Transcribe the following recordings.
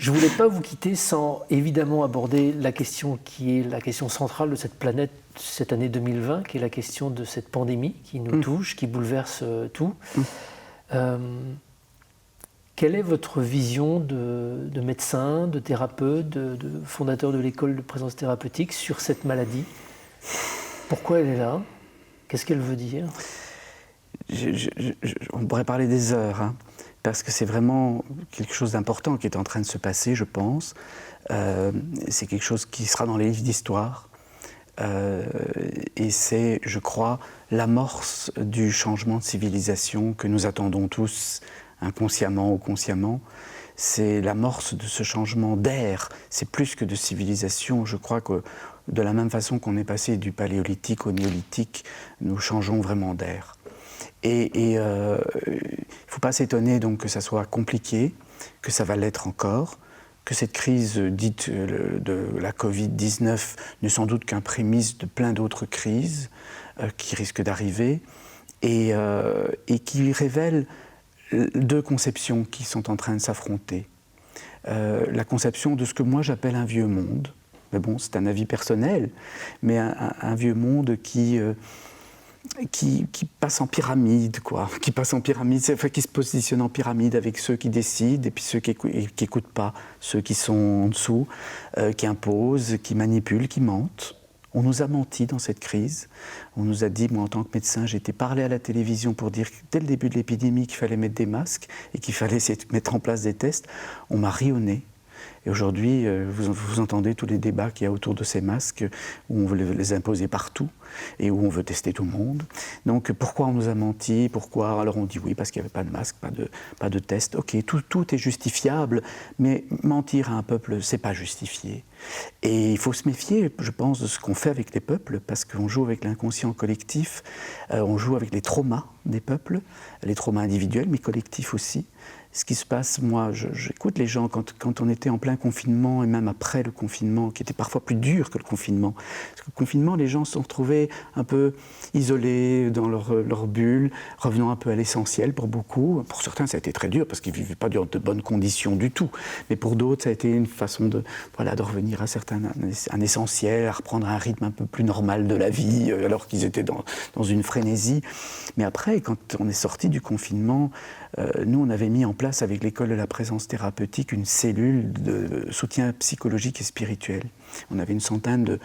Je ne voulais pas vous quitter sans évidemment aborder la question qui est la question centrale de cette planète cette année 2020, qui est la question de cette pandémie qui nous touche, qui bouleverse tout. Quelle est votre vision de médecin, de thérapeute, de fondateur de l'école de présence thérapeutique sur cette maladie? Pourquoi elle est là? Qu'est-ce qu'elle veut dire? On pourrait parler des heures, hein, parce que c'est vraiment quelque chose d'important qui est en train de se passer, je pense. C'est quelque chose qui sera dans les livres d'histoire. Et c'est, je crois, l'amorce du changement de civilisation que nous attendons tous, inconsciemment ou consciemment. C'est l'amorce de ce changement d'ère. C'est plus que de civilisation. Je crois que de la même façon qu'on est passé du paléolithique au néolithique, nous changeons vraiment d'ère. Et il ne faut pas s'étonner donc que ça soit compliqué, que ça va l'être encore, que cette crise dite de la Covid-19 n'est sans doute qu'un prémisse de plein d'autres crises qui risquent d'arriver et qui révèlent deux conceptions qui sont en train de s'affronter. La conception de ce que moi j'appelle un vieux monde, mais bon, c'est un avis personnel, mais un vieux monde qui passe en pyramide, quoi. Qui passe en pyramide, enfin, qui se positionne en pyramide avec ceux qui décident et puis ceux qui n'écoutent pas, ceux qui sont en dessous, qui imposent, qui manipulent, qui mentent. On nous a menti dans cette crise. On nous a dit, moi en tant que médecin, j'ai été parlé à la télévision pour dire dès le début de l'épidémie qu'il fallait mettre des masques et qu'il fallait essayer de mettre en place des tests. On m'a ri au nez. Et aujourd'hui, vous entendez tous les débats qu'il y a autour de ces masques, où on veut les imposer partout, et où on veut tester tout le monde. Donc pourquoi on nous a menti? Pourquoi? Alors on dit oui, parce qu'il n'y avait pas de masque, pas de test. Ok, tout est justifiable, mais mentir à un peuple, c'est pas justifié. Et il faut se méfier, je pense, de ce qu'on fait avec les peuples, parce qu'on joue avec l'inconscient collectif, on joue avec les traumas des peuples, les traumas individuels, mais collectifs aussi. Ce qui se passe, moi, j'écoute les gens quand on était en plein confinement et même après le confinement, qui était parfois plus dur que le confinement. Parce que le confinement, les gens se sont retrouvés un peu isolés dans leur bulle, revenant un peu à l'essentiel pour beaucoup. Pour certains, ça a été très dur parce qu'ils ne vivaient pas dans de bonnes conditions du tout. Mais pour d'autres, ça a été une façon de revenir à un essentiel, à reprendre un rythme un peu plus normal de la vie, alors qu'ils étaient dans une frénésie. Mais après, quand on est sorti du confinement, nous, on avait mis en place avec l'école de la présence thérapeutique une cellule de soutien psychologique et spirituel. On avait une centaine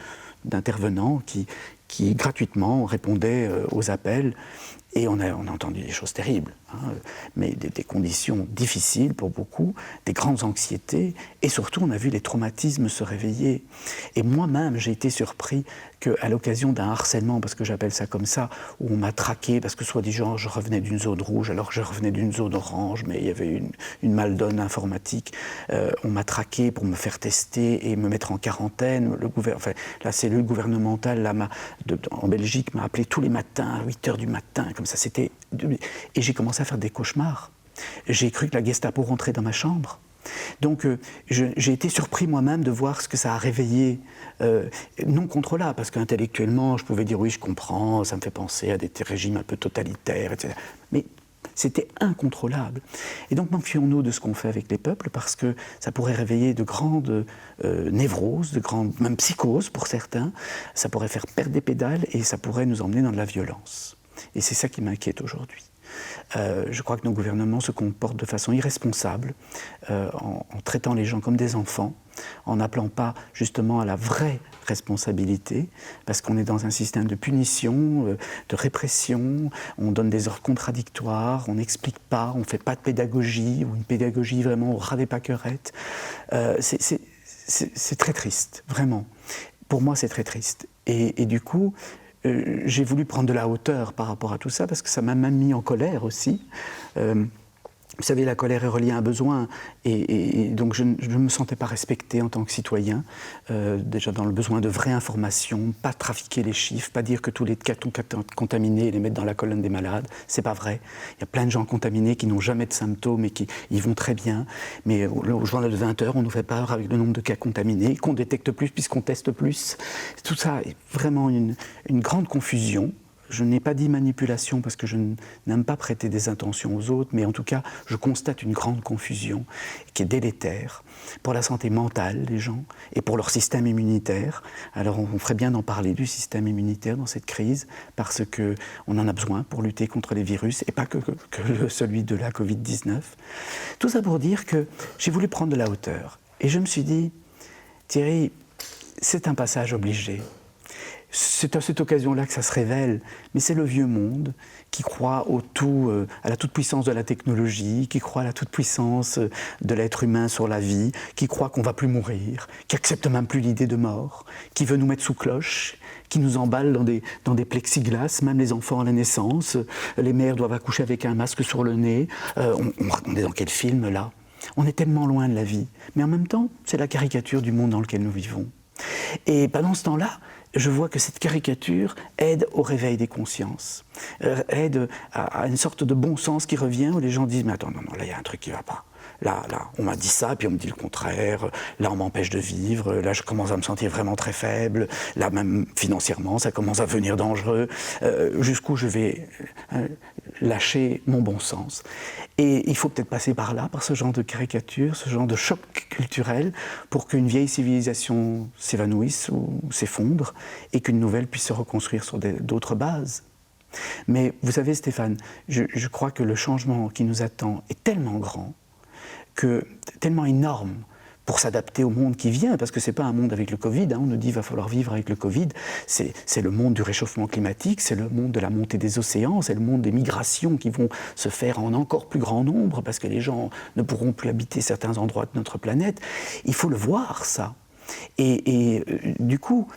d'intervenants qui gratuitement répondaient aux appels. Et on a entendu des choses terribles, hein, mais des conditions difficiles pour beaucoup, des grandes anxiétés, et surtout on a vu les traumatismes se réveiller. Et moi-même, j'ai été surpris qu'à l'occasion d'un harcèlement, parce que j'appelle ça comme ça, où on m'a traqué, parce que soi-disant je revenais d'une zone rouge, alors que je revenais d'une zone orange, mais il y avait une maldonne informatique, on m'a traqué pour me faire tester et me mettre en quarantaine. La cellule gouvernementale là, en Belgique m'a appelé tous les matins, à 8h du matin, comme ça, c'était... Et j'ai commencé à faire des cauchemars. J'ai cru que la Gestapo rentrait dans ma chambre. Donc j'ai été surpris moi-même de voir ce que ça a réveillé, non contrôlable, parce qu'intellectuellement, je pouvais dire oui, je comprends, ça me fait penser à des régimes un peu totalitaires, etc. Mais c'était incontrôlable. Et donc méfions-nous de ce qu'on fait avec les peuples, parce que ça pourrait réveiller de grandes névroses, de grandes, même psychoses pour certains, ça pourrait faire perdre des pédales et ça pourrait nous emmener dans de la violence. Et c'est ça qui m'inquiète aujourd'hui. Je crois que nos gouvernements se comportent de façon irresponsable en traitant les gens comme des enfants, en n'appelant pas justement à la vraie responsabilité, parce qu'on est dans un système de punition, de répression, on donne des ordres contradictoires, on n'explique pas, on ne fait pas de pédagogie, ou une pédagogie vraiment au ras des pâquerettes. C'est très triste, vraiment. Pour moi, c'est très triste. Et du coup, j'ai voulu prendre de la hauteur par rapport à tout ça, parce que ça m'a même mis en colère aussi. Vous savez, la colère est reliée à un besoin, et donc je ne me sentais pas respecté en tant que citoyen, déjà dans le besoin de vraie information, pas trafiquer les chiffres, pas dire que tous les cas sont contaminés et les mettre dans la colonne des malades, c'est pas vrai. Il y a plein de gens contaminés qui n'ont jamais de symptômes et qui y vont très bien, mais au journal de 20h, on nous fait peur avec le nombre de cas contaminés, qu'on détecte plus puisqu'on teste plus. Tout ça est vraiment une grande confusion. Je n'ai pas dit manipulation parce que je n'aime pas prêter des intentions aux autres, mais en tout cas, je constate une grande confusion qui est délétère pour la santé mentale des gens et pour leur système immunitaire. Alors on ferait bien d'en parler du système immunitaire dans cette crise parce qu'on en a besoin pour lutter contre les virus et pas que celui de la Covid-19. Tout ça pour dire que j'ai voulu prendre de la hauteur et je me suis dit, Thierry, c'est un passage obligé. C'est à cette occasion-là que ça se révèle, mais c'est le vieux monde qui croit à la toute-puissance de la technologie, qui croit à la toute-puissance de l'être humain sur la vie, qui croit qu'on ne va plus mourir, qui accepte même plus l'idée de mort, qui veut nous mettre sous cloche, qui nous emballe dans des plexiglas, même les enfants à la naissance, les mères doivent accoucher avec un masque sur le nez. On est dans quel film là ? On est tellement loin de la vie, mais en même temps, c'est la caricature du monde dans lequel nous vivons. Et pendant ce temps-là, je vois que cette caricature aide au réveil des consciences, aide à une sorte de bon sens qui revient où les gens disent « mais attends, non, là il y a un truc qui ne va pas. Là, on m'a dit ça, puis on me dit le contraire. Là, on m'empêche de vivre. Là, je commence à me sentir vraiment très faible. Là, même financièrement, ça commence à devenir dangereux. Jusqu'où je vais lâcher mon bon sens. Et il faut peut-être passer par là, par ce genre de caricature, ce genre de choc culturel, pour qu'une vieille civilisation s'évanouisse ou s'effondre, et qu'une nouvelle puisse se reconstruire sur d'autres bases. Mais vous savez, Stéphane, je crois que le changement qui nous attend est tellement grand, tellement énorme pour s'adapter au monde qui vient, parce que ce n'est pas un monde avec le Covid, on nous dit qu'il va falloir vivre avec le Covid, c'est le monde du réchauffement climatique, c'est le monde de la montée des océans, c'est le monde des migrations qui vont se faire en encore plus grand nombre, parce que les gens ne pourront plus habiter certains endroits de notre planète. Il faut le voir, ça. Et du coup,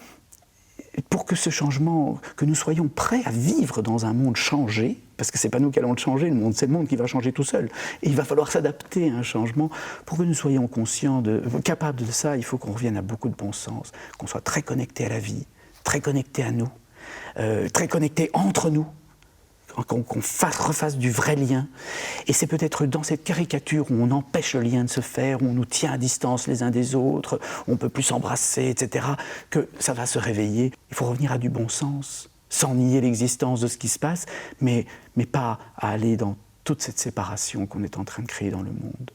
pour que ce changement, que nous soyons prêts à vivre dans un monde changé, parce que ce n'est pas nous qui allons le changer, le monde, c'est le monde qui va changer tout seul. Et il va falloir s'adapter à un changement. Pour que nous soyons conscients, capables de ça, il faut qu'on revienne à beaucoup de bon sens, qu'on soit très connectés à la vie, très connectés à nous, très connectés entre nous, qu'on refasse du vrai lien. Et c'est peut-être dans cette caricature où on empêche le lien de se faire, où on nous tient à distance les uns des autres, où on ne peut plus s'embrasser, etc., que ça va se réveiller. Il faut revenir à du bon sens, sans nier l'existence de ce qui se passe, mais pas à aller dans toute cette séparation qu'on est en train de créer dans le monde.